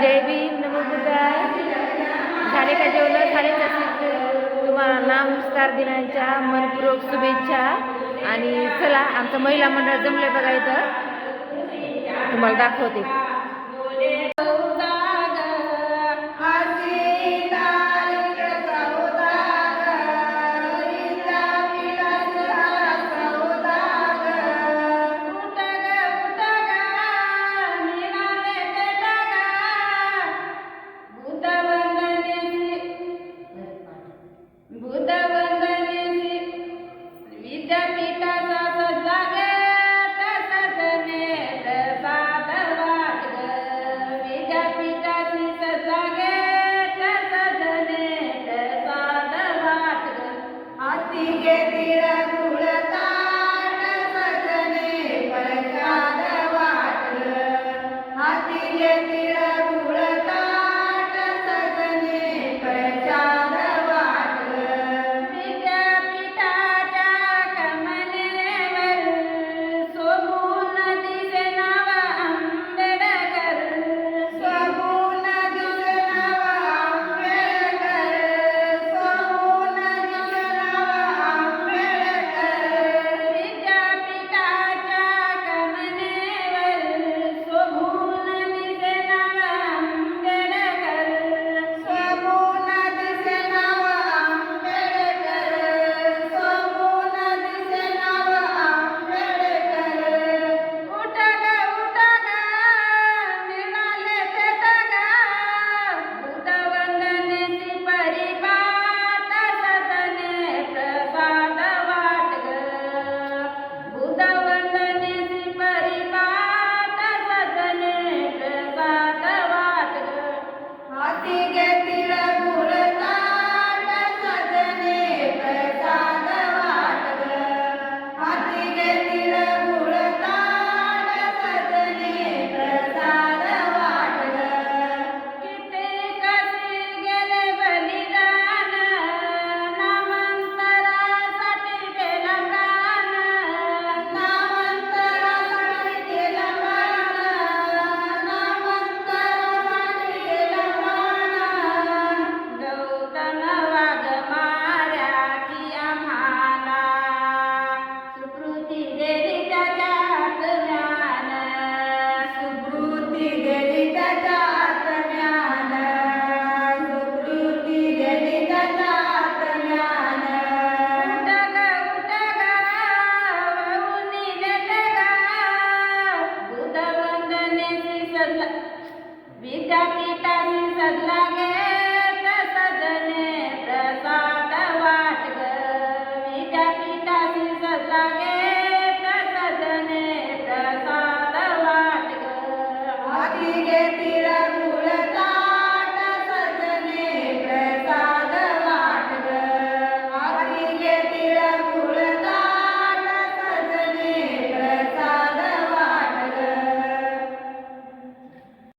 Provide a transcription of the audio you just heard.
जय भीम नमोबुद्धाय. झाले का जेवण? झाले तसेच तुम्हाला नामस्कार दिनाच्या मनपूर्वक शुभेच्छा. आणि चला आमचं महिला मंडळ जमले बघा, इथं तुम्हाला दाखवते. विद्यापीठाची सजला घेत सजने प्रसाद वाट ग. विद्यापीठाची सजला घेत सजने प्रसाद वाट ग. हाती घेती